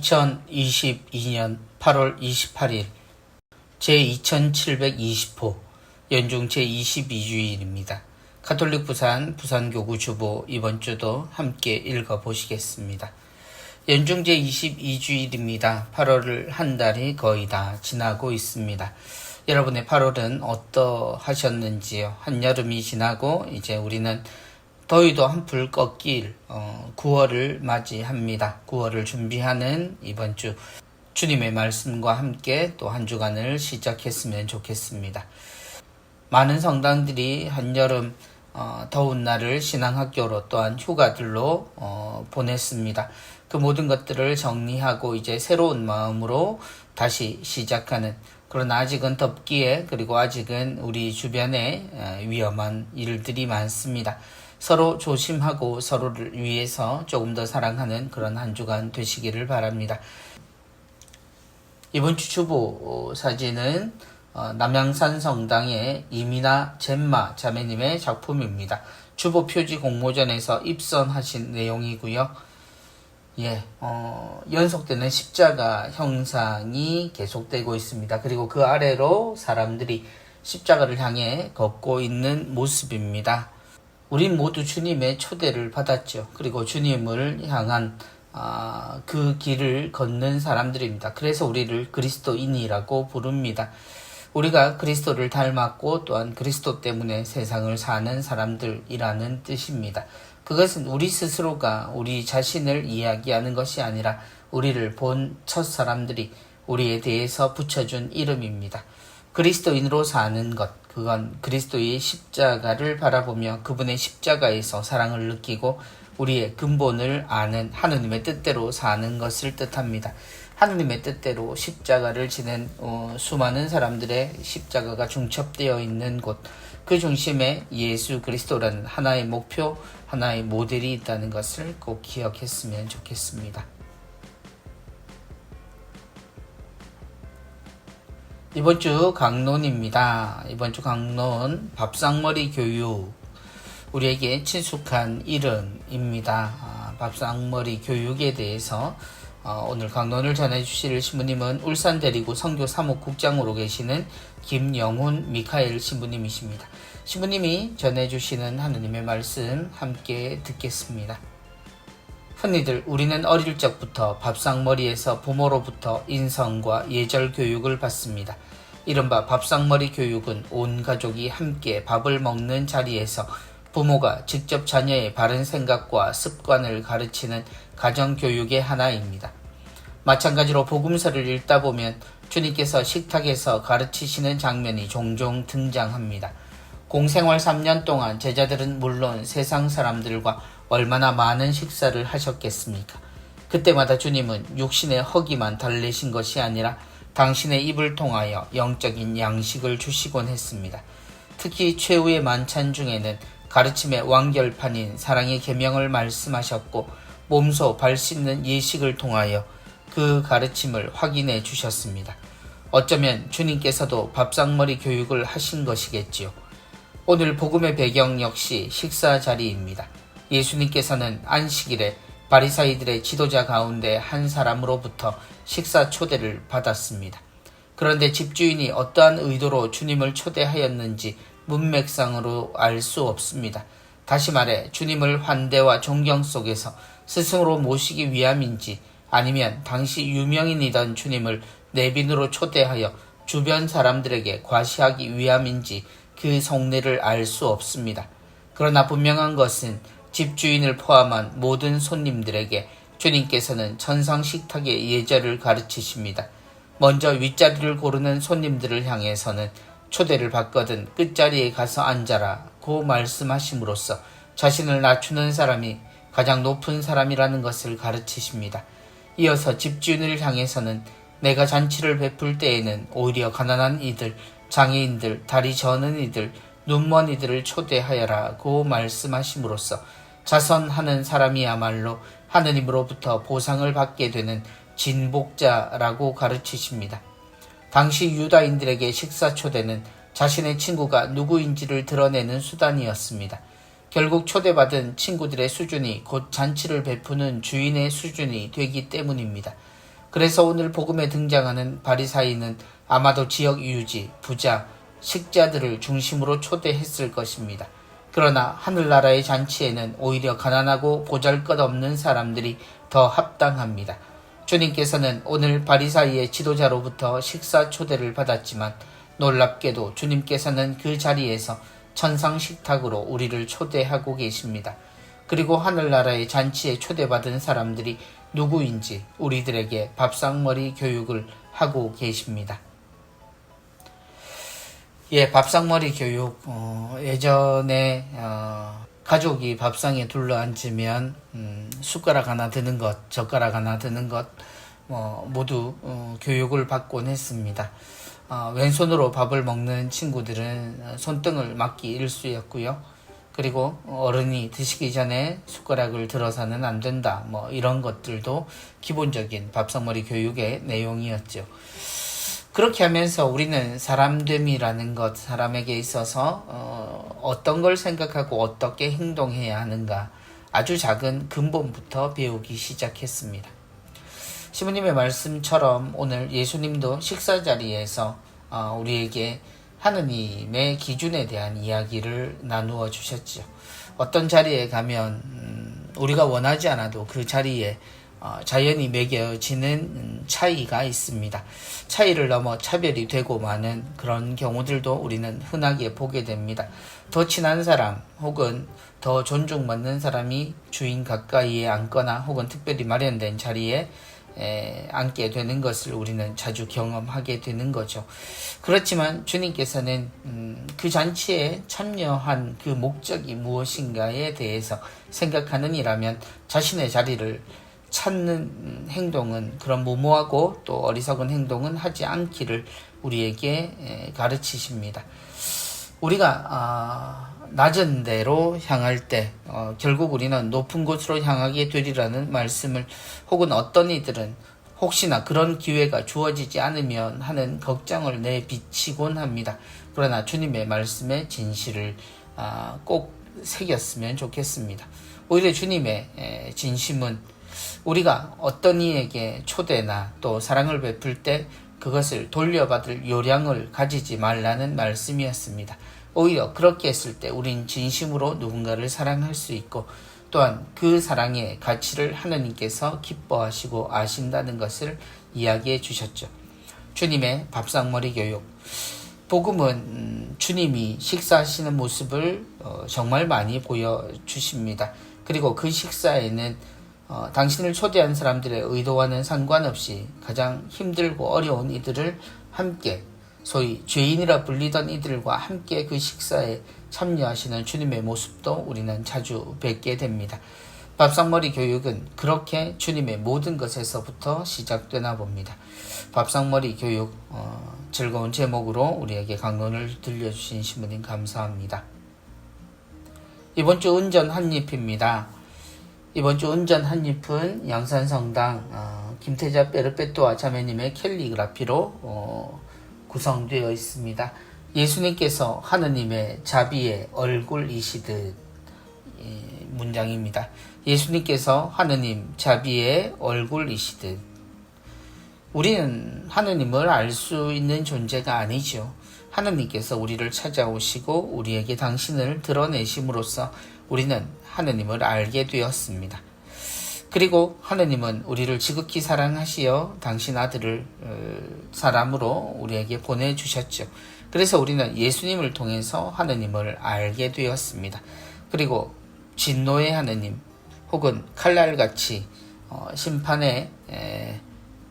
2022년 8월 28일 제2720호 연중 제22주일입니다. 가톨릭 부산교구 주보 이번 주도 함께 읽어보시겠습니다. 연중 제22주일입니다. 8월을 한 달이 거의 다 지나고 있습니다. 여러분의 8월은 어떠하셨는지요? 한여름이 지나고 이제 우리는 더위도 한풀 꺾일 9월을 맞이합니다. 9월을 준비하는 이번 주 주님의 말씀과 함께 또 한 주간을 시작했으면 좋겠습니다. 많은 성당들이 한여름 더운 날을 신앙학교로 또한 휴가들로 보냈습니다. 그 모든 것들을 정리하고 이제 새로운 마음으로 다시 시작하는, 그러나 아직은 덥기에 그리고 아직은 우리 주변에 위험한 일들이 많습니다. 서로 조심하고 서로를 위해서 조금 더 사랑하는 그런 한 주간 되시기를 바랍니다. 이번 주 주보 사진은 남양산 성당의 이미나 젬마 자매님의 작품입니다. 주보 표지 공모전에서 입선하신 내용이고요. 연속되는 십자가 형상이 계속되고 있습니다. 그리고 그 아래로 사람들이 십자가를 향해 걷고 있는 모습입니다. 우린 모두 주님의 초대를 받았죠. 그리고 주님을 향한 그 길을 걷는 사람들입니다. 그래서 우리를 그리스도인이라고 부릅니다. 우리가 그리스도를 닮았고 또한 그리스도 때문에 세상을 사는 사람들이라는 뜻입니다. 그것은 우리 스스로가 우리 자신을 이야기하는 것이 아니라 우리를 본 첫사람들이 우리에 대해서 붙여준 이름입니다. 그리스도인으로 사는 것, 그건 그리스도의 십자가를 바라보며 그분의 십자가에서 사랑을 느끼고 우리의 근본을 아는 하느님의 뜻대로 사는 것을 뜻합니다. 하느님의 뜻대로 십자가를 지는 수많은 사람들의 십자가가 중첩되어 있는 곳, 그 중심에 예수 그리스도라는 하나의 목표, 하나의 모델이 있다는 것을 꼭 기억했으면 좋겠습니다. 이번 주 강론입니다. 이번 주 강론 밥상머리 교육, 우리에게 친숙한 이름입니다. 밥상머리 교육에 대해서 오늘 강론을 전해주실 신부님은 울산 대리구 선교 사목국장으로 계시는 김영훈 미카엘 신부님이십니다. 신부님이 전해주시는 하느님의 말씀 함께 듣겠습니다. 흔히들 우리는 어릴 적부터 밥상머리에서 부모로부터 인성과 예절 교육을 받습니다. 이른바 밥상머리 교육은 온 가족이 함께 밥을 먹는 자리에서 부모가 직접 자녀의 바른 생각과 습관을 가르치는 가정교육의 하나입니다. 마찬가지로 복음서를 읽다 보면 주님께서 식탁에서 가르치시는 장면이 종종 등장합니다. 공생활 3년 동안 제자들은 물론 세상 사람들과 얼마나 많은 식사를 하셨겠습니까? 그때마다 주님은 육신의 허기만 달래신 것이 아니라 당신의 입을 통하여 영적인 양식을 주시곤 했습니다. 특히 최후의 만찬 중에는 가르침의 완결판인 사랑의 계명을 말씀하셨고 몸소 발 씻는 예식을 통하여 그 가르침을 확인해 주셨습니다. 어쩌면 주님께서도 밥상머리 교육을 하신 것이겠지요. 오늘 복음의 배경 역시 식사 자리입니다. 예수님께서는 안식일에 바리사이들의 지도자 가운데 한 사람으로부터 식사 초대를 받았습니다. 그런데 집주인이 어떠한 의도로 주님을 초대하였는지 문맥상으로 알 수 없습니다. 다시 말해 주님을 환대와 존경 속에서 스승으로 모시기 위함인지 아니면 당시 유명인이던 주님을 내빈으로 초대하여 주변 사람들에게 과시하기 위함인지 그 속내를 알 수 없습니다. 그러나 분명한 것은 집주인을 포함한 모든 손님들에게 주님께서는 천상 식탁의 예절을 가르치십니다. 먼저 윗자리를 고르는 손님들을 향해서는 초대를 받거든 끝자리에 가서 앉아라고 말씀하심으로써 자신을 낮추는 사람이 가장 높은 사람이라는 것을 가르치십니다. 이어서 집주인을 향해서는 내가 잔치를 베풀 때에는 오히려 가난한 이들, 장애인들, 다리 저는 이들, 눈먼 이들을 초대하여라고 말씀하심으로써 자선하는 사람이야말로 하느님으로부터 보상을 받게 되는 진복자라고 가르치십니다. 당시 유다인들에게 식사 초대는 자신의 친구가 누구인지를 드러내는 수단이었습니다. 결국 초대받은 친구들의 수준이 곧 잔치를 베푸는 주인의 수준이 되기 때문입니다. 그래서 오늘 복음에 등장하는 바리사이는 아마도 지역 유지, 부자, 식자들을 중심으로 초대했을 것입니다. 그러나 하늘나라의 잔치에는 오히려 가난하고 보잘것없는 사람들이 더 합당합니다. 주님께서는 오늘 바리사이의 지도자로부터 식사 초대를 받았지만 놀랍게도 주님께서는 그 자리에서 천상식탁으로 우리를 초대하고 계십니다. 그리고 하늘나라의 잔치에 초대받은 사람들이 누구인지 우리들에게 밥상머리 교육을 하고 계십니다. 예, 밥상머리 교육. 예전에 가족이 밥상에 둘러앉으면 숟가락 하나 드는 것, 젓가락 하나 드는 것 모두 교육을 받곤 했습니다. 왼손으로 밥을 먹는 친구들은 손등을 맞기 일쑤였고요. 그리고 어른이 드시기 전에 숟가락을 들어서는 안 된다. 이런 것들도 기본적인 밥상머리 교육의 내용이었죠. 그렇게 하면서 우리는 사람됨이라는 것, 사람에게 있어서 어떤 걸 생각하고 어떻게 행동해야 하는가 아주 작은 근본부터 배우기 시작했습니다. 시부님의 말씀처럼 오늘 예수님도 식사 자리에서 우리에게 하느님의 기준에 대한 이야기를 나누어 주셨죠. 어떤 자리에 가면 우리가 원하지 않아도 그 자리에 자연히 매겨지는 차이가 있습니다. 차이를 넘어 차별이 되고 마는 그런 경우들도 우리는 흔하게 보게 됩니다. 더 친한 사람 혹은 더 존중받는 사람이 주인 가까이에 앉거나 혹은 특별히 마련된 자리에 앉게 되는 것을 우리는 자주 경험하게 되는 거죠. 그렇지만 주님께서는 그 잔치에 참여한 그 목적이 무엇인가에 대해서 생각하느니라면 자신의 자리를 찾는 행동은, 그런 무모하고 또 어리석은 행동은 하지 않기를 우리에게 가르치십니다. 우리가 낮은 데로 향할 때 결국 우리는 높은 곳으로 향하게 되리라는 말씀을, 혹은 어떤 이들은 혹시나 그런 기회가 주어지지 않으면 하는 걱정을 내비치곤 합니다. 그러나 주님의 말씀의 진실을 꼭 새겼으면 좋겠습니다. 오히려 주님의 진심은 우리가 어떤 이에게 초대나 또 사랑을 베풀 때 그것을 돌려받을 요량을 가지지 말라는 말씀이었습니다. 오히려 그렇게 했을 때 우린 진심으로 누군가를 사랑할 수 있고, 또한 그 사랑의 가치를 하나님께서 기뻐하시고 아신다는 것을 이야기해 주셨죠. 주님의 밥상머리 교육. 복음은 주님이 식사하시는 모습을 정말 많이 보여주십니다. 그리고 그 식사에는 당신을 초대한 사람들의 의도와는 상관없이 가장 힘들고 어려운 이들을 함께, 소위 죄인이라 불리던 이들과 함께 그 식사에 참여하시는 주님의 모습도 우리는 자주 뵙게 됩니다. 밥상머리 교육은 그렇게 주님의 모든 것에서부터 시작되나 봅니다. 밥상머리 교육, 즐거운 제목으로 우리에게 강론을 들려주신 신부님 감사합니다. 이번 주 은전 한입입니다. 이번 주 은전 한입은 양산성당 김태자 베르베토아 자매님의 캘리그라피로 구성되어 있습니다. 예수님께서 하느님의 자비의 얼굴이시듯 문장입니다. 예수님께서 하느님 자비의 얼굴이시듯. 우리는 하느님을 알 수 있는 존재가 아니죠. 하느님께서 우리를 찾아오시고 우리에게 당신을 드러내심으로써 우리는 하느님을 알게 되었습니다. 그리고 하느님은 우리를 지극히 사랑하시어 당신 아들을 사람으로 우리에게 보내주셨죠. 그래서 우리는 예수님을 통해서 하느님을 알게 되었습니다. 그리고 진노의 하느님 혹은 칼날같이 심판의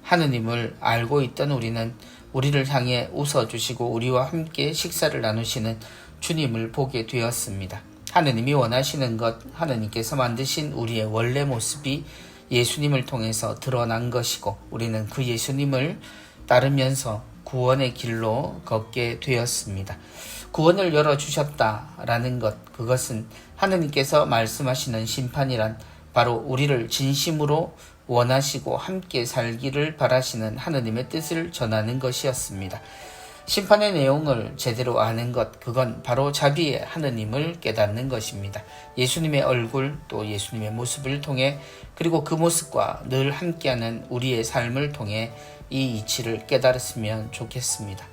하느님을 알고 있던 우리는 우리를 향해 웃어주시고 우리와 함께 식사를 나누시는 주님을 보게 되었습니다. 하느님이 원하시는 것, 하느님께서 만드신 우리의 원래 모습이 예수님을 통해서 드러난 것이고, 우리는 그 예수님을 따르면서 구원의 길로 걷게 되었습니다. 구원을 열어주셨다라는 것, 그것은 하느님께서 말씀하시는 심판이란 바로 우리를 진심으로 원하시고 함께 살기를 바라시는 하느님의 뜻을 전하는 것이었습니다. 심판의 내용을 제대로 아는 것, 그건 바로 자비의 하느님을 깨닫는 것입니다. 예수님의 얼굴, 또 예수님의 모습을 통해, 그리고 그 모습과 늘 함께하는 우리의 삶을 통해 이 이치를 깨달았으면 좋겠습니다.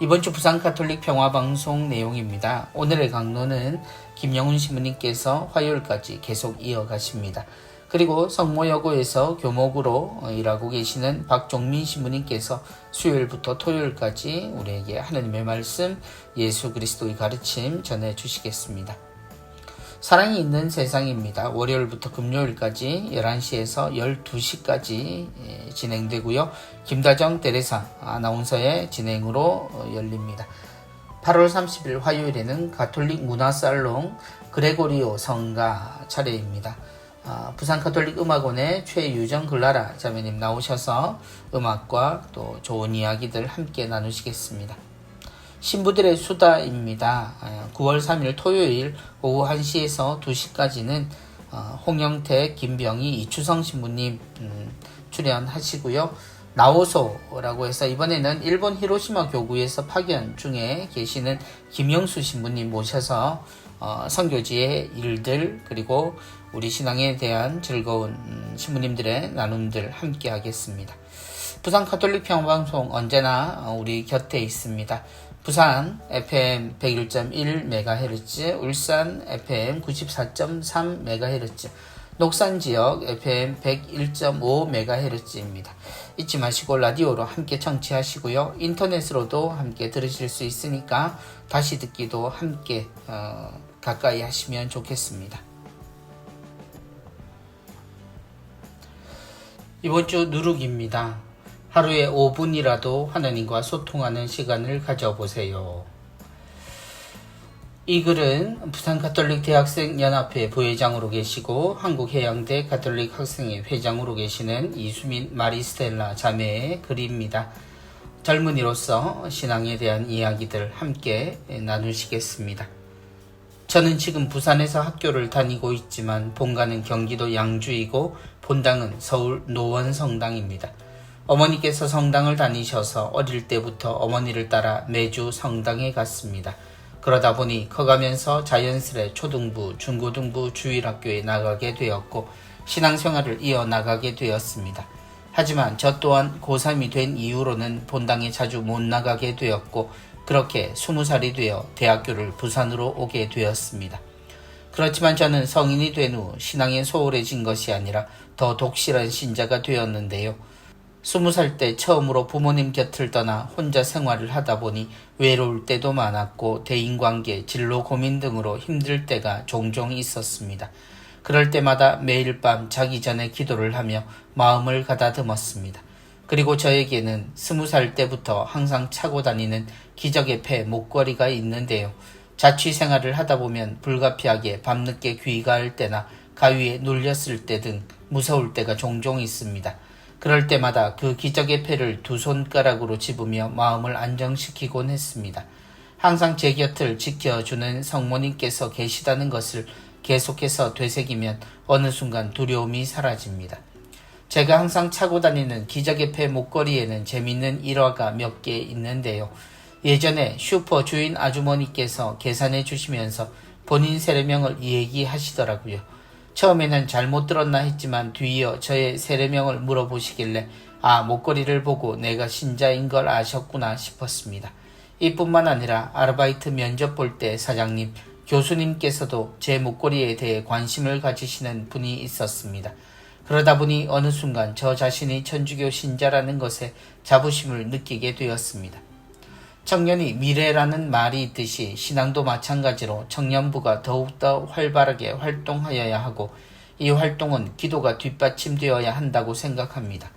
이번 주 부산 가톨릭 평화방송 내용입니다. 오늘의 강론은 김영훈 신부님께서 화요일까지 계속 이어가십니다. 그리고 성모여고에서 교목으로 일하고 계시는 박종민 신부님께서 수요일부터 토요일까지 우리에게 하느님의 말씀, 예수 그리스도의 가르침 전해주시겠습니다. 사랑이 있는 세상입니다. 월요일부터 금요일까지 11시에서 12시까지 진행되고요. 김다정 데레사 아나운서의 진행으로 열립니다. 8월 30일 화요일에는 가톨릭 문화살롱 그레고리오 성가 차례입니다. 부산 가톨릭 음악원의 최유정 글라라 자매님 나오셔서 음악과 또 좋은 이야기들 함께 나누시겠습니다. 신부들의 수다입니다. 9월 3일 토요일 오후 1시에서 2시까지는 홍영택, 김병희, 이추성 신부님 출연하시고요. 나오소라고 해서 이번에는 일본 히로시마 교구에서 파견 중에 계시는 김영수 신부님 모셔서 선교지의 일들 그리고 우리 신앙에 대한 즐거운 신부님들의 나눔들 함께 하겠습니다. 부산 가톨릭 평화방송 언제나 우리 곁에 있습니다. 부산 FM 101.1MHz, 울산 FM 94.3MHz, 녹산지역 FM 101.5MHz입니다. 잊지 마시고 라디오로 함께 청취하시고요. 인터넷으로도 함께 들으실 수 있으니까 다시 듣기도 함께 가까이 하시면 좋겠습니다. 이번 주 누룩입니다. 하루에 5분이라도 하나님과 소통하는 시간을 가져보세요. 이 글은 부산 가톨릭 대학생 연합회 부회장으로 계시고 한국해양대 가톨릭 학생회 회장으로 계시는 이수민 마리스텔라 자매의 글입니다. 젊은이로서 신앙에 대한 이야기들 함께 나누시겠습니다. 저는 지금 부산에서 학교를 다니고 있지만 본가는 경기도 양주이고 본당은 서울 노원성당입니다. 어머니께서 성당을 다니셔서 어릴 때부터 어머니를 따라 매주 성당에 갔습니다. 그러다 보니 커가면서 자연스레 초등부, 중고등부 주일학교에 나가게 되었고 신앙생활을 이어나가게 되었습니다. 하지만 저 또한 고3이 된 이후로는 본당에 자주 못 나가게 되었고 그렇게 20살이 되어 대학교를 부산으로 오게 되었습니다. 그렇지만 저는 성인이 된 후 신앙에 소홀해진 것이 아니라 더 독실한 신자가 되었는데요. 20살 때 처음으로 부모님 곁을 떠나 혼자 생활을 하다 보니 외로울 때도 많았고 대인관계, 진로 고민 등으로 힘들 때가 종종 있었습니다. 그럴 때마다 매일 밤 자기 전에 기도를 하며 마음을 가다듬었습니다. 그리고 저에게는 20살 때부터 항상 차고 다니는 기적의 폐 목걸이가 있는데요. 자취 생활을 하다 보면 불가피하게 밤늦게 귀가할 때나 가위에 눌렸을 때 등 무서울 때가 종종 있습니다. 그럴 때마다 그 기적의 패를 두 손가락으로 집으며 마음을 안정시키곤 했습니다. 항상 제 곁을 지켜주는 성모님께서 계시다는 것을 계속해서 되새기면 어느 순간 두려움이 사라집니다. 제가 항상 차고 다니는 기적의 패 목걸이에는 재밌는 일화가 몇 개 있는데요. 예전에 슈퍼 주인 아주머니께서 계산해 주시면서 본인 세례명을 얘기하시더라고요. 처음에는 잘못 들었나 했지만 뒤이어 저의 세례명을 물어보시길래 목걸이를 보고 내가 신자인 걸 아셨구나 싶었습니다. 이뿐만 아니라 아르바이트 면접 볼 때 사장님, 교수님께서도 제 목걸이에 대해 관심을 가지시는 분이 있었습니다. 그러다 보니 어느 순간 저 자신이 천주교 신자라는 것에 자부심을 느끼게 되었습니다. 청년이 미래라는 말이 있듯이 신앙도 마찬가지로 청년부가 더욱더 활발하게 활동하여야 하고 이 활동은 기도가 뒷받침되어야 한다고 생각합니다.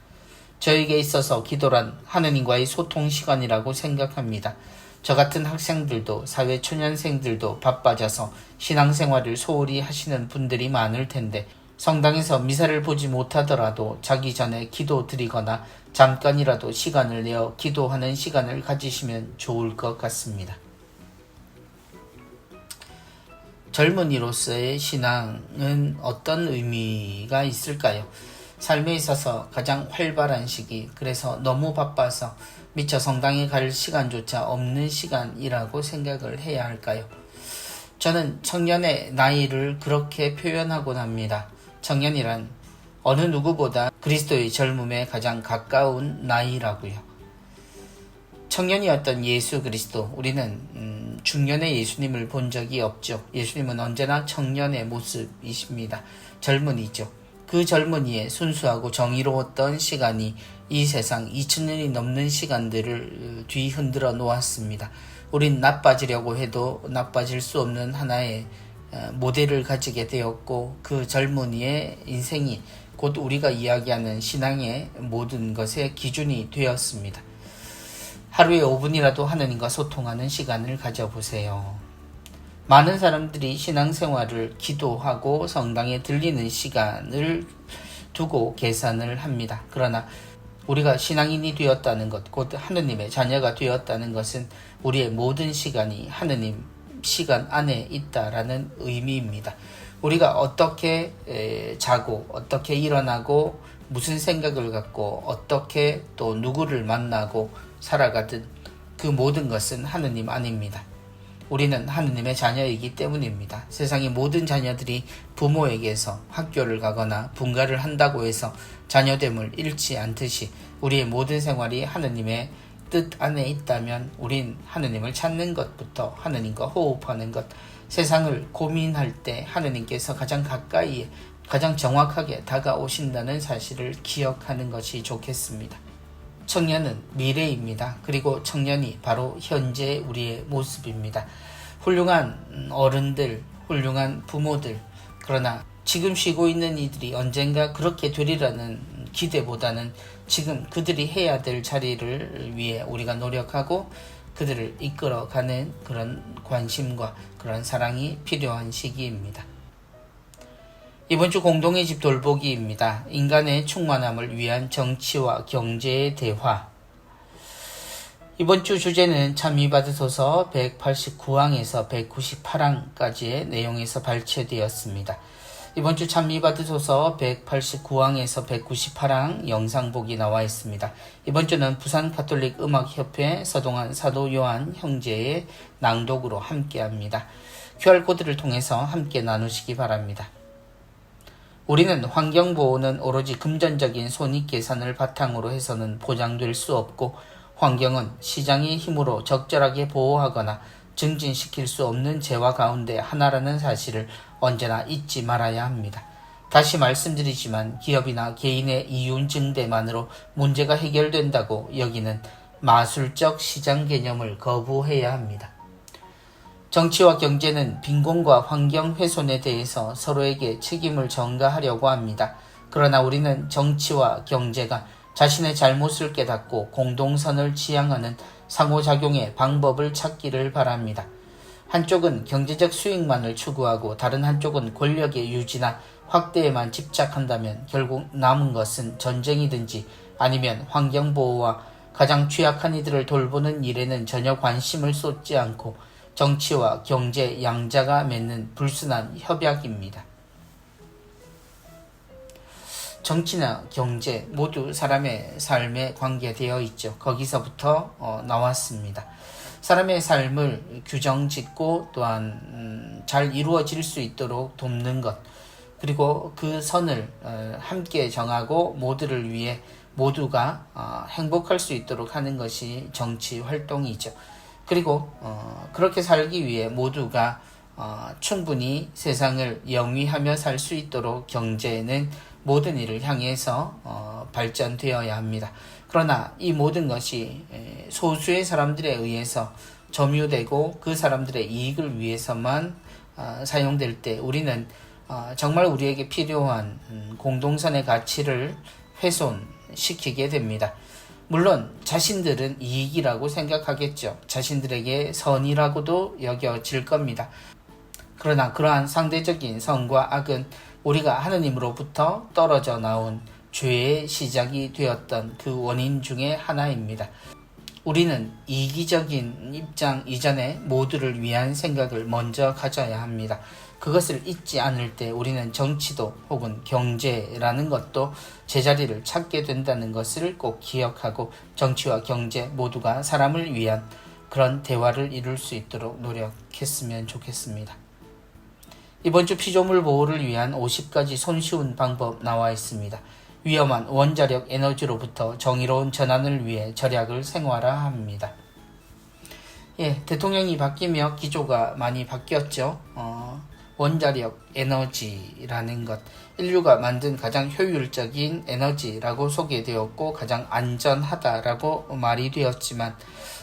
저에게 있어서 기도란 하느님과의 소통 시간이라고 생각합니다. 저 같은 학생들도 사회초년생들도 바빠져서 신앙생활을 소홀히 하시는 분들이 많을 텐데 성당에서 미사를 보지 못하더라도 자기 전에 기도 드리거나 잠깐이라도 시간을 내어 기도하는 시간을 가지시면 좋을 것 같습니다. 젊은이로서의 신앙은 어떤 의미가 있을까요? 삶에 있어서 가장 활발한 시기, 그래서 너무 바빠서 미처 성당에 갈 시간조차 없는 시간이라고 생각을 해야 할까요? 저는 청년의 나이를 그렇게 표현하곤 합니다. 청년이란 어느 누구보다 그리스도의 젊음에 가장 가까운 나이라고요. 청년이었던 예수 그리스도, 우리는 중년의 예수님을 본 적이 없죠. 예수님은 언제나 청년의 모습이십니다. 젊은이죠. 그 젊은이의 순수하고 정의로웠던 시간이 이 세상 2000년이 넘는 시간들을 뒤흔들어 놓았습니다. 우린 나빠지려고 해도 나빠질 수 없는 하나의 모델을 가지게 되었고, 그 젊은이의 인생이 곧 우리가 이야기하는 신앙의 모든 것의 기준이 되었습니다. 하루에 5분이라도 하느님과 소통하는 시간을 가져보세요. 많은 사람들이 신앙생활을 기도하고 성당에 들리는 시간을 두고 계산을 합니다. 그러나 우리가 신앙인이 되었다는 것, 곧 하느님의 자녀가 되었다는 것은 우리의 모든 시간이 하느님 시간 안에 있다라는 의미입니다. 우리가 어떻게 자고 어떻게 일어나고 무슨 생각을 갖고 어떻게 또 누구를 만나고 살아가든 그 모든 것은 하느님 안입니다. 우리는 하느님의 자녀이기 때문입니다. 세상의 모든 자녀들이 부모에게서 학교를 가거나 분가를 한다고 해서 자녀됨을 잃지 않듯이 우리의 모든 생활이 하느님의 뜻 안에 있다면 우린 하느님을 찾는 것부터 하느님과 호흡하는 것, 세상을 고민할 때 하느님께서 가장 가까이에 가장 정확하게 다가오신다는 사실을 기억하는 것이 좋겠습니다. 청년은 미래입니다. 그리고 청년이 바로 현재 우리의 모습입니다. 훌륭한 어른들, 훌륭한 부모들, 그러나 지금 쉬고 있는 이들이 언젠가 그렇게 되리라는 기대보다는 지금 그들이 해야 될 자리를 위해 우리가 노력하고 그들을 이끌어가는 그런 관심과 그런 사랑이 필요한 시기입니다. 이번 주 공동의 집 돌보기입니다. 인간의 충만함을 위한 정치와 경제의 대화. 이번 주 주제는 참의받으소서 189항에서 198항까지의 내용에서 발췌되었습니다. 이번 주 참의받으소서 189항에서 198항 영상복이 나와 있습니다. 이번 주는 부산가톨릭음악협회 서동환 사도 요한 형제의 낭독으로 함께합니다. QR코드를 통해서 함께 나누시기 바랍니다. 우리는 환경보호는 오로지 금전적인 손익계산을 바탕으로 해서는 보장될 수 없고, 환경은 시장의 힘으로 적절하게 보호하거나 증진시킬 수 없는 재화 가운데 하나라는 사실을 언제나 잊지 말아야 합니다. 다시 말씀드리지만 기업이나 개인의 이윤 증대만으로 문제가 해결된다고 여기는 마술적 시장 개념을 거부해야 합니다. 정치와 경제는 빈곤과 환경 훼손에 대해서 서로에게 책임을 전가하려고 합니다. 그러나 우리는 정치와 경제가 자신의 잘못을 깨닫고 공동선을 지향하는 상호작용의 방법을 찾기를 바랍니다. 한쪽은 경제적 수익만을 추구하고 다른 한쪽은 권력의 유지나 확대에만 집착한다면 결국 남은 것은 전쟁이든지 아니면 환경보호와 가장 취약한 이들을 돌보는 일에는 전혀 관심을 쏟지 않고 정치와 경제 양자가 맺는 불순한 협약입니다. 정치나 경제 모두 사람의 삶에 관계되어 있죠. 거기서부터 나왔습니다. 사람의 삶을 규정짓고 또한 잘 이루어질 수 있도록 돕는 것, 그리고 그 선을 함께 정하고 모두를 위해 모두가 행복할 수 있도록 하는 것이 정치 활동이죠. 그리고 그렇게 살기 위해 모두가 충분히 세상을 영위하며 살 수 있도록 경제는 모든 일을 향해서 발전되어야 합니다. 그러나 이 모든 것이 소수의 사람들에 의해서 점유되고 그 사람들의 이익을 위해서만 사용될 때 우리는 정말 우리에게 필요한 공동선의 가치를 훼손시키게 됩니다. 물론 자신들은 이익이라고 생각하겠죠. 자신들에게 선이라고도 여겨질 겁니다. 그러나 그러한 상대적인 선과 악은 우리가 하느님으로부터 떨어져 나온 죄의 시작이 되었던 그 원인 중에 하나입니다. 우리는 이기적인 입장 이전에 모두를 위한 생각을 먼저 가져야 합니다. 그것을 잊지 않을 때 우리는 정치도 혹은 경제라는 것도 제자리를 찾게 된다는 것을 꼭 기억하고 정치와 경제 모두가 사람을 위한 그런 대화를 이룰 수 있도록 노력했으면 좋겠습니다. 이번 주 피조물 보호를 위한 50가지 손쉬운 방법 나와 있습니다. 위험한 원자력 에너지로부터 정의로운 전환을 위해 절약을 생활화합니다. 대통령이 바뀌며 기조가 많이 바뀌었죠. 원자력 에너지라는 것, 인류가 만든 가장 효율적인 에너지라고 소개되었고 가장 안전하다라고 말이 되었지만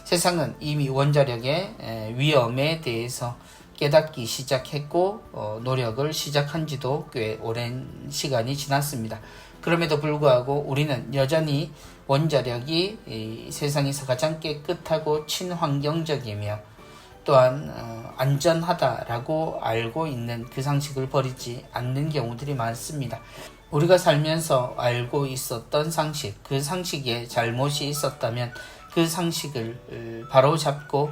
세상은 이미 원자력의 위험에 대해서 깨닫기 시작했고 노력을 시작한 지도 꽤 오랜 시간이 지났습니다. 그럼에도 불구하고 우리는 여전히 원자력이 세상에서 가장 깨끗하고 친환경적이며 또한 안전하다라고 알고 있는 그 상식을 버리지 않는 경우들이 많습니다. 우리가 살면서 알고 있었던 상식, 그 상식에 잘못이 있었다면 그 상식을 바로잡고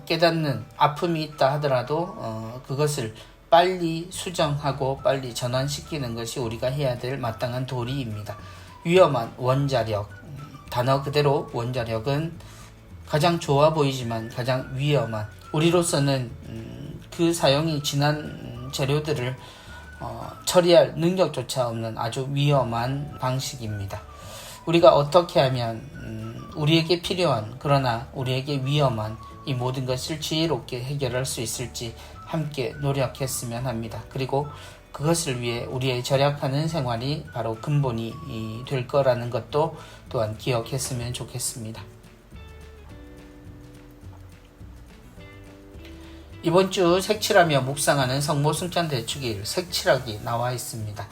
깨닫는 아픔이 있다 하더라도 그것을 빨리 수정하고 빨리 전환시키는 것이 우리가 해야 될 마땅한 도리입니다. 위험한 원자력, 단어 그대로 원자력은 가장 좋아 보이지만 가장 위험한, 우리로서는 그 사용이 지난 재료들을 처리할 능력조차 없는 아주 위험한 방식입니다. 우리가 어떻게 하면 우리에게 필요한 그러나 우리에게 위험한 이 모든 것을 지혜롭게 해결할 수 있을지 함께 노력했으면 합니다. 그리고 그것을 위해 우리의 절약하는 생활이 바로 근본이 될 거라는 것도 또한 기억했으면 좋겠습니다. 이번 주 색칠하며 묵상하는 성모승천 대축일 색칠하기 나와 있습니다.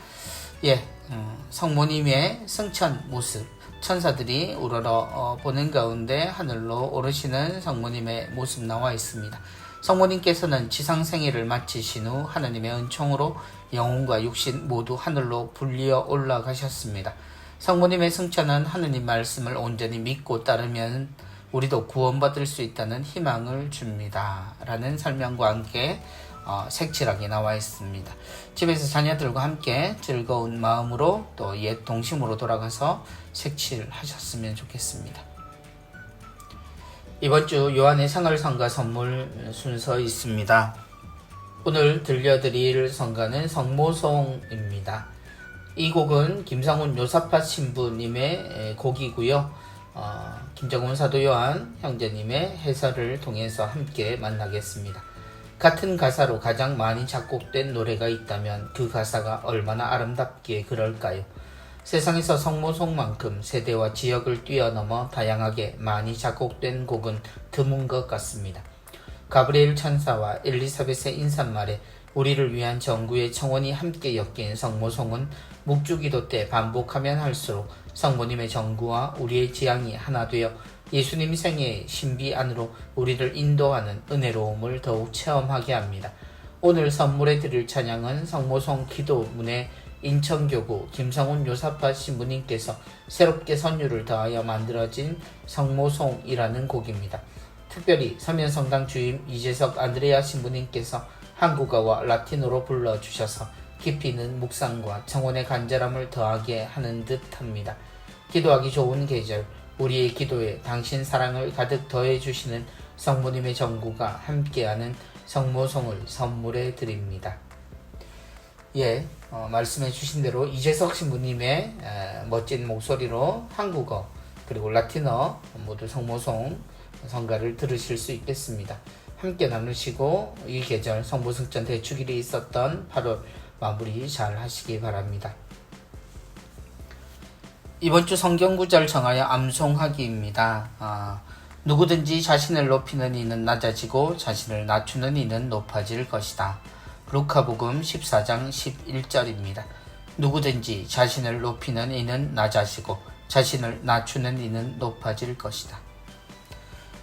성모님의 승천 모습, 천사들이 우러러 보는 가운데 하늘로 오르시는 성모님의 모습 나와 있습니다. 성모님께서는 지상생애를 마치신 후 하나님의 은총으로 영혼과 육신 모두 하늘로 불리어 올라가셨습니다. 성모님의 승천은 하느님 말씀을 온전히 믿고 따르면 우리도 구원받을 수 있다는 희망을 줍니다. 라는 설명과 함께 색칠하기 나와 있습니다. 집에서 자녀들과 함께 즐거운 마음으로 또 옛 동심으로 돌아가서 색칠하셨으면 좋겠습니다. 이번 주 요한의 생활 성가 선물 순서 있습니다. 오늘 들려드릴 성가는 성모송입니다. 이 곡은 김상훈 요사팟 신부님의 곡이고요. 김정훈 사도 요한 형제님의 해설을 통해서 함께 만나겠습니다. 같은 가사로 가장 많이 작곡된 노래가 있다면 그 가사가 얼마나 아름답기에 그럴까요? 세상에서 성모송만큼 세대와 지역을 뛰어넘어 다양하게 많이 작곡된 곡은 드문 것 같습니다. 가브리엘 천사와 엘리사벳의 인사말에 우리를 위한 정구의 청원이 함께 엮인 성모송은 묵주기도 때 반복하면 할수록 성모님의 정구와 우리의 지향이 하나 되어 예수님 생애의 신비 안으로 우리를 인도하는 은혜로움을 더욱 체험하게 합니다. 오늘 선물해 드릴 찬양은 성모송 기도문에 인천교구 김성훈 요사팟 신부님께서 새롭게 선율을 더하여 만들어진 성모송이라는 곡입니다. 특별히 서면성당 주임 이재석 안드레아 신부님께서 한국어와 라틴어로 불러주셔서 깊이 있는 묵상과 청혼의 간절함을 더하게 하는 듯합니다. 기도하기 좋은 계절, 우리의 기도에 당신 사랑을 가득 더해주시는 성모님의 정구가 함께하는 성모송을 선물해 드립니다. 말씀해 주신 대로 이재석 신부님의 멋진 목소리로 한국어 그리고 라틴어 모두 성모송 성가를 들으실 수 있겠습니다. 함께 나누시고 이 계절 성모승천 대축일이 있었던 8월 마무리 잘 하시기 바랍니다. 이번 주 성경구절 정하여 암송하기입니다. 누구든지 자신을 높이는 이는 낮아지고 자신을 낮추는 이는 높아질 것이다. 루카복음 14장 11절입니다. 누구든지 자신을 높이는 이는 낮아지고 자신을 낮추는 이는 높아질 것이다.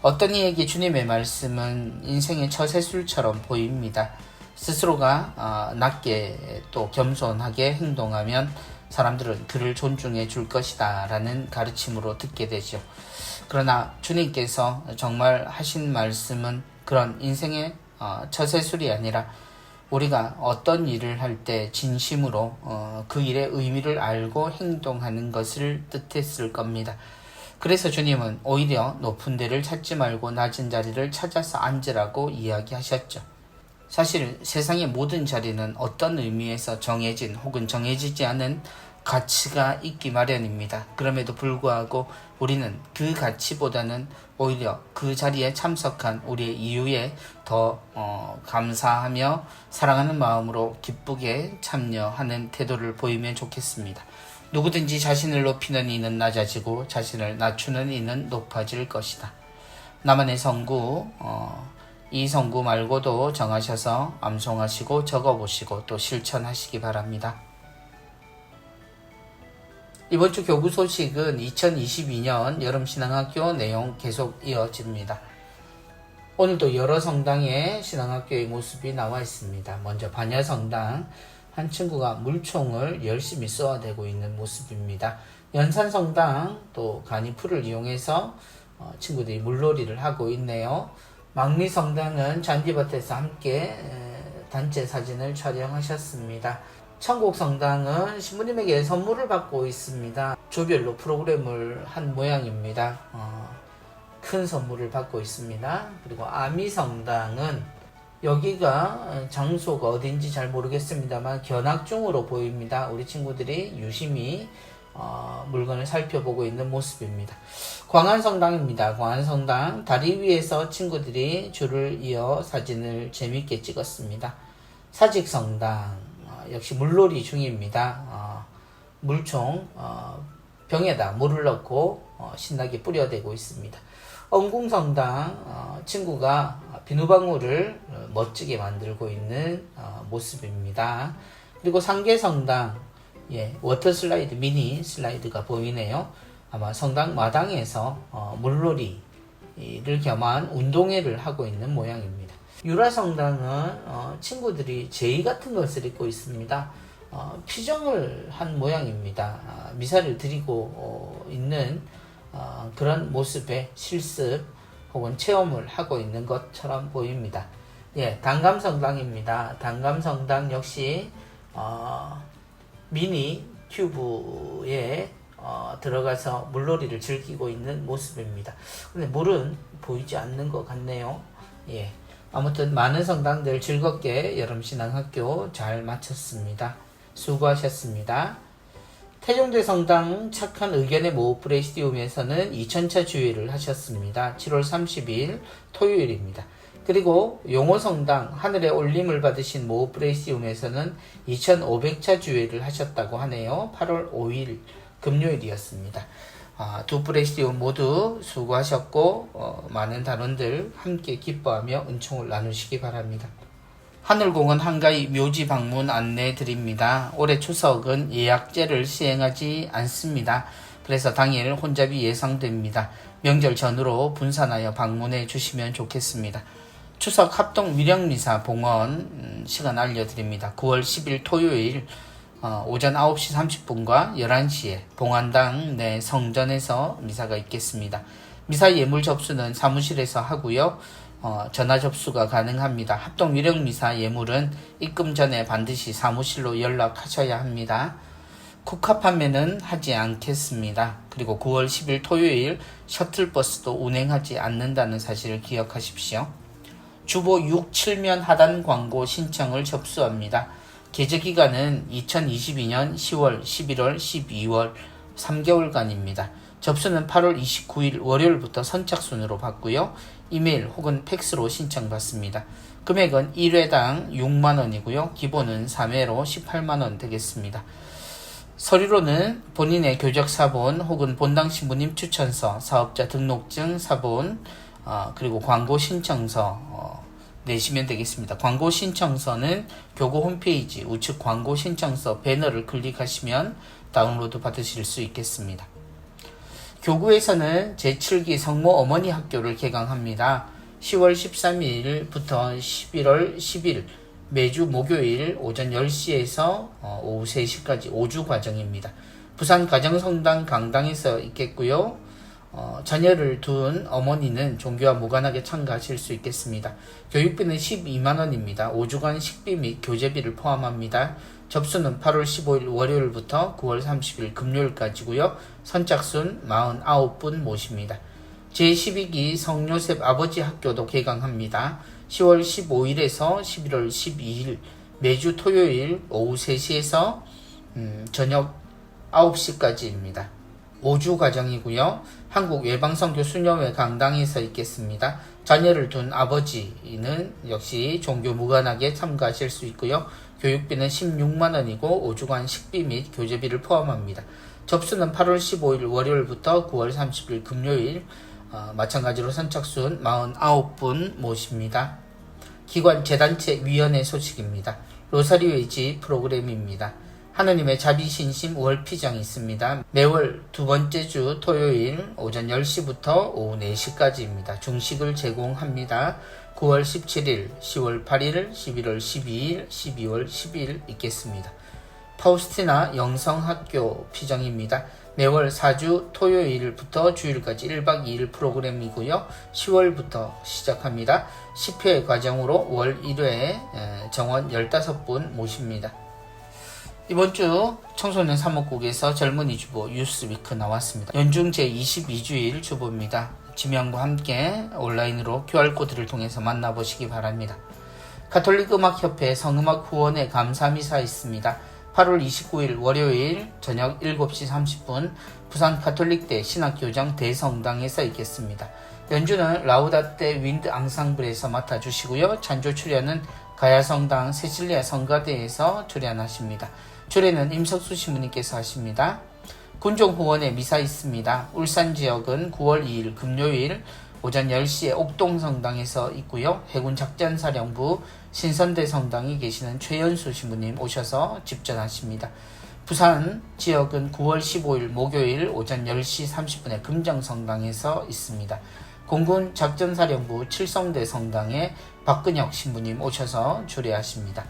어떤 이에게 주님의 말씀은 인생의 처세술처럼 보입니다. 스스로가 낮게 또 겸손하게 행동하면 사람들은 그를 존중해 줄 것이다 라는 가르침으로 듣게 되죠. 그러나 주님께서 정말 하신 말씀은 그런 인생의 처세술이 아니라 우리가 어떤 일을 할 때 진심으로 그 일의 의미를 알고 행동하는 것을 뜻했을 겁니다. 그래서 주님은 오히려 높은 데를 찾지 말고 낮은 자리를 찾아서 앉으라고 이야기하셨죠. 사실 세상의 모든 자리는 어떤 의미에서 정해진 혹은 정해지지 않은 가치가 있기 마련입니다. 그럼에도 불구하고 우리는 그 가치보다는 오히려 그 자리에 참석한 우리의 이유에 더 감사하며 사랑하는 마음으로 기쁘게 참여하는 태도를 보이면 좋겠습니다. 누구든지 자신을 높이는 이는 낮아지고 자신을 낮추는 이는 높아질 것이다. 나만의 성구, 이 성구 말고도 정하셔서 암송하시고 적어보시고 또 실천하시기 바랍니다. 이번 주 교구 소식은 2022년 여름신앙학교 내용 계속 이어집니다. 오늘도 여러 성당의 신앙학교의 모습이 나와 있습니다. 먼저 반야성당, 한 친구가 물총을 열심히 쏘아대고 있는 모습입니다. 연산성당, 또 간이풀을 이용해서 친구들이 물놀이를 하고 있네요. 망리성당은 잔디밭에서 함께 단체 사진을 촬영하셨습니다. 천국성당은 신부님에게 선물을 받고 있습니다. 조별로 프로그램을 한 모양입니다. 큰 선물을 받고 있습니다. 그리고 아미성당은 여기가 장소가 어딘지 잘 모르겠습니다만 견학중으로 보입니다. 우리 친구들이 유심히 물건을 살펴보고 있는 모습입니다. 광안성당입니다. 광안성당 다리 위에서 친구들이 줄을 이어 사진을 재밌게 찍었습니다. 사직성당 역시 물놀이 중입니다. 물총 병에다 물을 넣고 신나게 뿌려대고 있습니다. 엄궁성당 친구가 비누방울을 멋지게 만들고 있는 모습입니다. 그리고 상계성당 워터슬라이드 미니 슬라이드가 보이네요. 아마 성당 마당에서 물놀이를 겸한 운동회를 하고 있는 모양입니다. 유라성당은 친구들이 제의 같은 것을 입고 있습니다. 피정을 한 모양입니다. 미사를 드리고 있는 그런 모습의 실습 혹은 체험을 하고 있는 것처럼 보입니다. 단감성당입니다. 단감성당 역시 미니 튜브에 들어가서 물놀이를 즐기고 있는 모습입니다. 근데 물은 보이지 않는 것 같네요. 아무튼 많은 성당들 즐겁게 여름신앙학교 잘 마쳤습니다. 수고하셨습니다. 태종대 성당 착한 의견의 모읍 프레시디움에서는 2000차 주일을 하셨습니다. 7월 30일 토요일입니다. 그리고 용호성당 하늘의 올림을 받으신 모읍 프레시디움에서는 2500차 주일을 하셨다고 하네요. 8월 5일 금요일이었습니다. 두 프레시디움 모두 수고하셨고 많은 단원들 함께 기뻐하며 은총을 나누시기 바랍니다. 하늘공원 한가위 묘지 방문 안내 드립니다. 올해 추석은 예약제를 시행하지 않습니다. 그래서 당일 혼잡이 예상됩니다. 명절 전후로 분산하여 방문해 주시면 좋겠습니다. 추석 합동 위령미사 봉헌 시간 알려드립니다. 9월 10일 토요일 오전 9시 30분과 11시에 봉안당 내 성전에서 미사가 있겠습니다. 미사 예물 접수는 사무실에서 하고요. 전화 접수가 가능합니다. 합동 위령 미사 예물은 입금 전에 반드시 사무실로 연락하셔야 합니다. 국화 판매는 하지 않겠습니다. 그리고 9월 10일 토요일 셔틀버스도 운행하지 않는다는 사실을 기억하십시오. 주보 6, 7면 하단 광고 신청을 접수합니다. 개저기간은 2022년 10월, 11월, 12월 3개월간입니다. 접수는 8월 29일 월요일부터 선착순으로 받고요. 이메일 혹은 팩스로 신청받습니다. 금액은 1회당 6만원이고요. 기본은 3회로 18만원 되겠습니다. 서류로는 본인의 교적사본 혹은 본당 신부님 추천서, 사업자 등록증 사본, 그리고 광고 신청서 내시면 되겠습니다. 광고 신청서는 교구 홈페이지 우측 광고 신청서 배너를 클릭하시면 다운로드 받으실 수 있겠습니다. 교구에서는 제7기 성모 어머니 학교를 개강합니다. 10월 13일부터 11월 10일 매주 목요일 오전 10시에서 오후 3시까지 5주 과정입니다. 부산 가정성당 강당에서 있겠고요. 자녀를 둔 어머니는 종교와 무관하게 참가하실 수 있겠습니다. 교육비는 12만원입니다. 5주간 식비 및 교재비를 포함합니다. 접수는 8월 15일 월요일부터 9월 30일 금요일까지고요. 선착순 49분 모십니다. 제12기 성요셉 아버지 학교도 개강합니다. 10월 15일에서 11월 12일 매주 토요일 오후 3시에서 저녁 9시까지입니다. 5주 과정이고요. 한국 외방선교 수녀회 강당에서 있겠습니다. 자녀를 둔 아버지는 역시 종교 무관하게 참가하실 수 있고요. 교육비는 16만원이고 5주간 식비 및 교재비를 포함합니다. 접수는 8월 15일 월요일부터 9월 30일 금요일 마찬가지로 선착순 49분 모십니다. 기관 재단체 위원회 소식입니다. 로사리오의 집 프로그램입니다. 하느님의 자비신심 월피장이 있습니다. 매월 두 번째 주 토요일 오전 10시부터 오후 4시까지입니다. 중식을 제공합니다. 9월 17일, 10월 8일, 11월 12일, 12월 10일 있겠습니다. 파우스티나 영성학교 피정입니다. 매월 4주 토요일부터 주일까지 1박 2일 프로그램이고요. 10월부터 시작합니다. 10회 과정으로 월 1회 정원 15분 모십니다. 이번 주 청소년 사목국에서 젊은이 주보 뉴스위크 나왔습니다. 연중 제22주일 주보입니다. 지명과 함께 온라인으로 QR코드를 통해서 만나보시기 바랍니다. 가톨릭음악협회 성음악 후원회 감사미사 있습니다. 8월 29일 월요일 저녁 7시 30분 부산 가톨릭대 신학교장 대성당에서 있겠습니다. 연주는 라우다떼 윈드 앙상블에서 맡아주시고요. 찬조 출연은 가야성당 세실리아 성가대에서 출연하십니다. 주례는 임석수 신부님께서 하십니다. 군종 후원회 미사 있습니다. 울산 지역은 9월 2일 금요일 오전 10시에 옥동성당에서 있고요. 해군 작전사령부 신선대 성당에 계시는 최연수 신부님 오셔서 집전하십니다. 부산 지역은 9월 15일 목요일 오전 10시 30분에 금정성당에서 있습니다. 공군 작전사령부 칠성대 성당에 박근혁 신부님 오셔서 주례하십니다.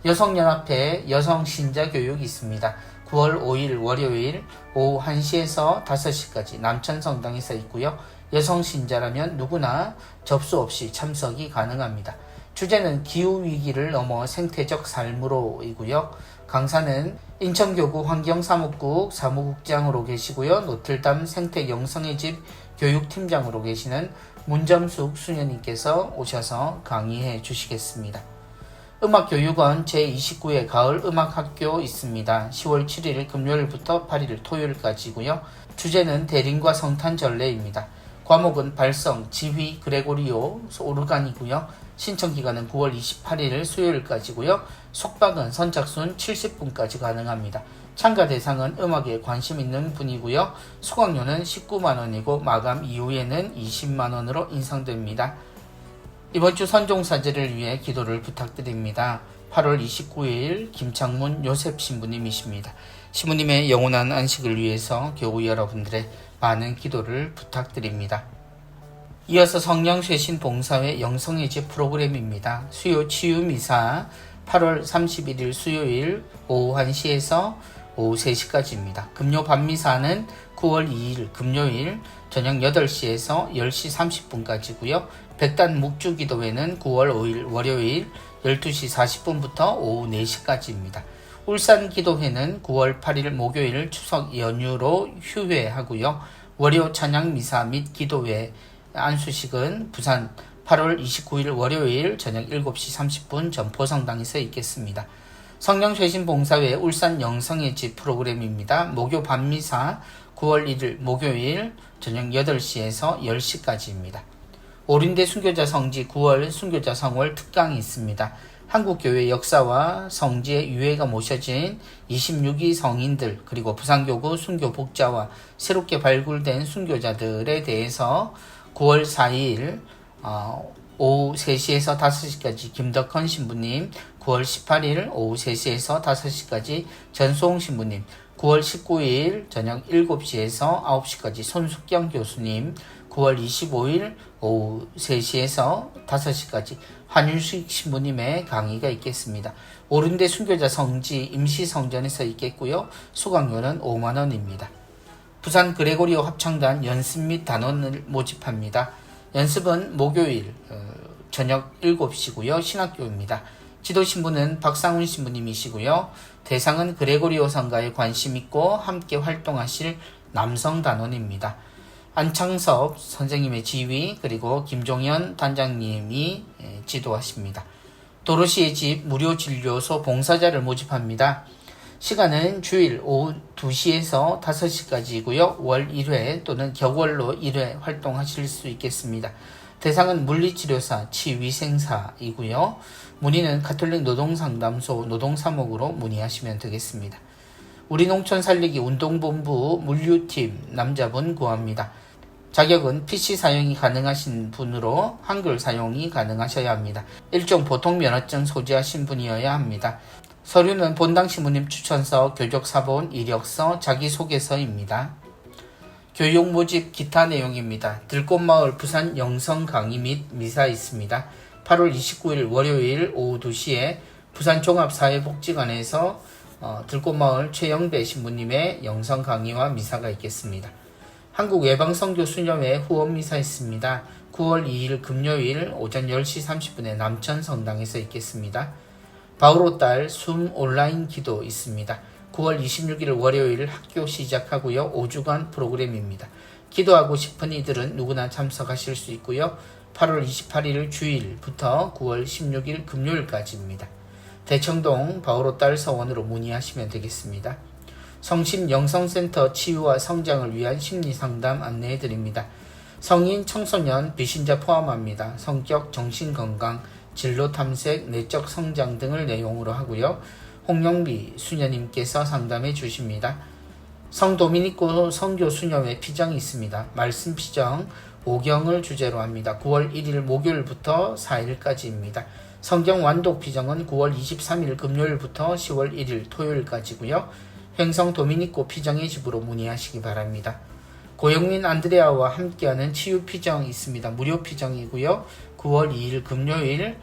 여성연합회 여성신자교육이 있습니다. 9월 5일 월요일 오후 1시에서 5시까지 남천성당에서 있고요. 여성신자라면 누구나 접수 없이 참석이 가능합니다. 주제는 기후위기를 넘어 생태적 삶으로이고요. 강사는 인천교구 환경사무국 사무국장으로 계시고요. 노틀담 생태영성의 집 교육팀장으로 계시는 문점숙 수녀님께서 오셔서 강의해 주시겠습니다. 음악교육원 제29회 가을음악학교 있습니다. 10월 7일 금요일부터 8일 토요일까지고요. 주제는 대림과 성탄절례입니다. 과목은 발성, 지휘, 그레고리오, 오르간이고요. 신청기간은 9월 28일 수요일까지고요. 숙박은 선착순 70분까지 가능합니다. 참가 대상은 음악에 관심 있는 분이고요. 수강료는 19만원이고 마감 이후에는 20만원으로 인상됩니다. 이번 주 선종사제를 위해 기도를 부탁드립니다. 8월 29일 김창문 요셉 신부님이십니다. 신부님의 영원한 안식을 위해서 교우 여러분들의 많은 기도를 부탁드립니다. 이어서 성령쇄신 봉사회 영성의 집 프로그램입니다. 수요 치유미사 8월 31일 수요일 오후 1시에서 오후 3시까지입니다. 금요 밤미사는 9월 2일 금요일 저녁 8시에서 10시 30분까지고요. 백단 묵주기도회는 9월 5일 월요일 12시 40분부터 오후 4시까지입니다. 울산 기도회는 9월 8일 목요일 추석 연휴로 휴회하고요. 월요 찬양미사 및 기도회 안수식은 부산 8월 29일 월요일 저녁 7시 30분 전포성당에서 있겠습니다. 성령쇄신봉사회 울산 영성의 집 프로그램입니다. 목요 밤미사 9월 1일 목요일 저녁 8시에서 10시까지입니다. 오린대 순교자 성지 9월 순교자 성월 특강이 있습니다. 한국교회 역사와 성지의 유해가 모셔진 26위 성인들 그리고 부산교구 순교복자와 새롭게 발굴된 순교자들에 대해서 9월 4일 오후 3시에서 5시까지 김덕헌 신부님, 9월 18일 오후 3시에서 5시까지 전소홍 신부님, 9월 19일 저녁 7시에서 9시까지 손숙경 교수님, 9월 25일 오후 3시에서 5시까지 한윤식 신부님의 강의가 있겠습니다. 오른대 순교자 성지 임시성전에서 있겠고요. 수강료는 5만원입니다. 부산 그레고리오 합창단 연습 및 단원을 모집합니다. 연습은 목요일 저녁 7시고요. 신학교입니다. 지도 신부는 박상훈 신부님이시고요. 대상은 그레고리오 성가에 관심 있고 함께 활동하실 남성 단원입니다. 안창섭 선생님의 지휘 그리고 김종현 단장님이 지도하십니다. 도로시의 집 무료진료소 봉사자를 모집합니다. 시간은 주일 오후 2시에서 5시까지이고요. 월 1회 또는 격월로 1회 활동하실 수 있겠습니다. 대상은 물리치료사, 치위생사이고요. 문의는 가톨릭 노동상담소 노동사목으로 문의하시면 되겠습니다. 우리 농촌 살리기 운동본부 물류팀 남자분 구합니다. 자격은 PC 사용이 가능하신 분으로 한글 사용이 가능하셔야 합니다. 일종 보통 면허증 소지하신 분이어야 합니다. 서류는 본당 신부님 추천서, 교적사본, 이력서, 자기소개서입니다. 교육 모집 기타 내용입니다. 들꽃마을 부산 영성 강의 및 미사 있습니다. 8월 29일 월요일 오후 2시에 부산 종합사회복지관에서 들꽃마을 최영배 신부님의 영성 강의와 미사가 있겠습니다. 한국예방선교 수녀회 후원미사 있습니다. 9월 2일 금요일 오전 10시 30분에 남천 성당에서 있겠습니다. 바오로딸 숨 온라인 기도 있습니다. 9월 26일 월요일 학교 시작하고요. 5주간 프로그램입니다. 기도하고 싶은 이들은 누구나 참석하실 수 있고요. 8월 28일 주일부터 9월 16일 금요일까지입니다. 대청동 바오로딸 서원으로 문의하시면 되겠습니다. 성심영성센터 치유와 성장을 위한 심리상담 안내해드립니다. 성인, 청소년, 비신자 포함합니다. 성격, 정신건강, 진로탐색, 내적 성장 등을 내용으로 하고요. 홍영비 수녀님께서 상담해 주십니다. 성도미니코 성교수녀회 피정이 있습니다. 말씀 피정 5경을 주제로 합니다. 9월 1일 목요일부터 4일까지입니다. 성경 완독 피정은 9월 23일 금요일부터 10월 1일 토요일까지고요. 횡성 도미니코 피정의 집으로 문의하시기 바랍니다. 고영민 안드레아와 함께하는 치유 피정 있습니다. 무료 피정이고요. 9월 2일 금요일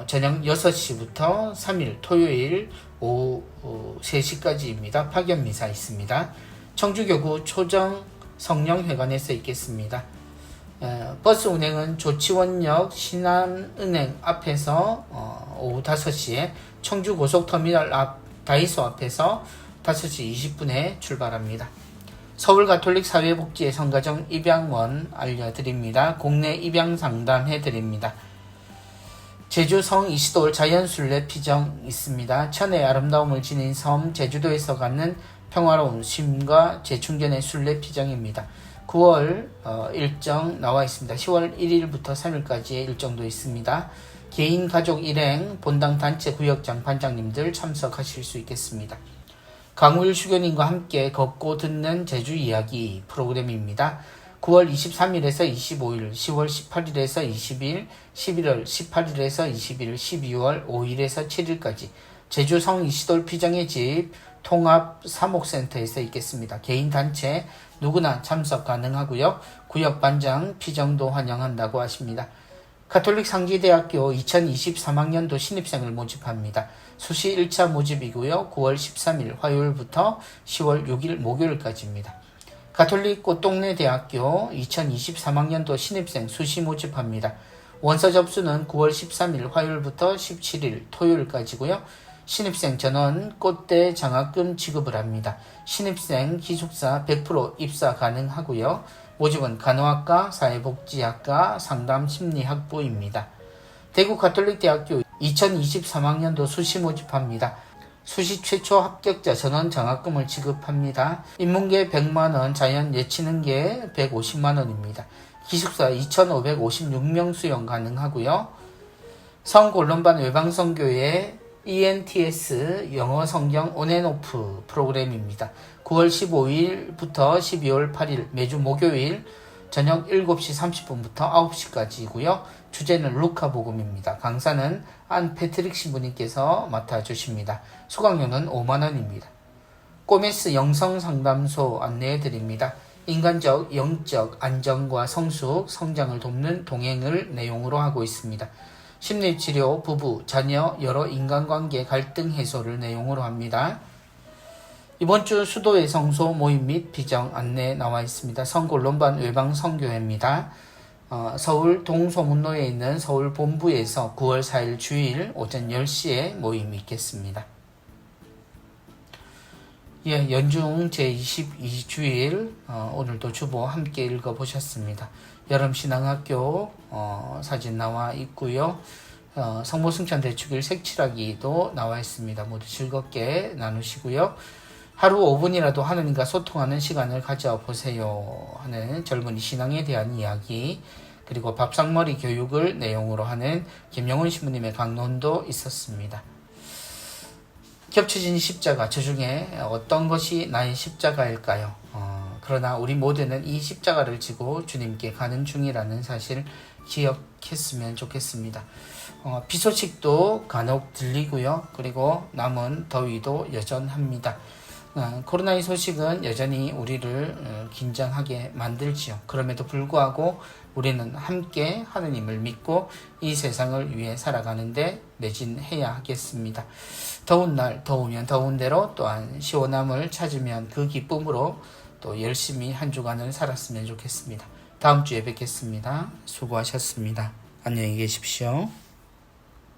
저녁 6시부터 3일 토요일 오후 3시까지입니다. 파견 미사 있습니다. 청주교구 초정 성령회관에서 있겠습니다. 버스 운행은 조치원역 신한은행 앞에서 오후 5시에 청주고속터미널 앞 다이소 앞에서 5시 20분에 출발합니다. 서울가톨릭사회복지회 성가정 입양원 알려드립니다. 국내 입양 상담 해드립니다. 제주 성 이시돌 자연순례 피정 있습니다. 천혜의 아름다움을 지닌 섬 제주도에서 갖는 평화로운 쉼과 재충전의 순례 피정입니다. 9월 일정 나와 있습니다. 10월 1일부터 3일까지의 일정도 있습니다. 개인 가족 일행 본당 단체 구역장 반장님들 참석하실 수 있겠습니다. 강우일 수교님과 함께 걷고 듣는 제주 이야기 프로그램입니다. 9월 23일에서 25일, 10월 18일에서 20일, 11월 18일에서 20일, 12월 5일에서 7일까지 제주 성 이시돌 피정의 집 통합 사목센터에서 있겠습니다. 개인 단체 누구나 참석 가능하고요. 구역반장 피정도 환영한다고 하십니다. 가톨릭 상지대학교 2023학년도 신입생을 모집합니다. 수시 1차 모집이고요. 9월 13일 화요일부터 10월 6일 목요일까지입니다. 가톨릭 꽃동네 대학교 2023학년도 신입생 수시 모집합니다. 원서 접수는 9월 13일 화요일부터 17일 토요일까지고요. 신입생 전원 꽃대 장학금 지급을 합니다. 신입생 기숙사 100% 입사 가능하고요. 모집은 간호학과, 사회복지학과, 상담심리학부입니다. 대구가톨릭대학교 2023학년도 수시 모집합니다. 수시 최초 합격자 전원 장학금을 지급합니다. 인문계 100만원, 자연 예체능계 150만원입니다. 기숙사 2,556명 수용 가능하고요. 성골론반 외방선교회 ENTS 영어 성경 온앤오프 프로그램입니다. 9월 15일부터 12월 8일 매주 목요일 저녁 7시 30분부터 9시까지이고요. 주제는 루카 복음입니다. 강사는 안 패트릭 신부님께서 맡아주십니다. 수강료는 5만원입니다. 꼬메스 영성상담소 안내해드립니다. 인간적, 영적 안정과 성숙, 성장을 돕는 동행을 내용으로 하고 있습니다. 심리치료, 부부, 자녀, 여러 인간관계 갈등 해소를 내용으로 합니다. 이번 주 수도의 성소 모임 및 비정 안내 나와 있습니다. 성골론반 외방 성교회입니다. 서울 동소문로에 있는 서울 본부에서 9월 4일 주일 오전 10시에 모임이 있겠습니다. 예, 연중 제22주일 오늘도 주보 함께 읽어보셨습니다. 여름신앙학교 사진 나와 있고요. 성모승천 대축일 색칠하기도 나와 있습니다. 모두 즐겁게 나누시고요. 하루 5분이라도 하느님과 소통하는 시간을 가져보세요 하는 젊은이 신앙에 대한 이야기, 그리고 밥상머리 교육을 내용으로 하는 김영훈 신부님의 강론도 있었습니다. 겹쳐진 십자가, 저 중에 어떤 것이 나의 십자가일까요? 그러나 우리 모두는 이 십자가를 지고 주님께 가는 중이라는 사실 기억했으면 좋겠습니다. 비 소식도 간혹 들리고요. 그리고 남은 더위도 여전합니다. 코로나의 소식은 여전히 우리를 긴장하게 만들지요. 그럼에도 불구하고 우리는 함께 하느님을 믿고 이 세상을 위해 살아가는데 매진해야 하겠습니다. 더운 날 더우면 더운 대로, 또한 시원함을 찾으면 그 기쁨으로 또 열심히 한 주간을 살았으면 좋겠습니다. 다음 주에 뵙겠습니다. 수고하셨습니다. 안녕히 계십시오.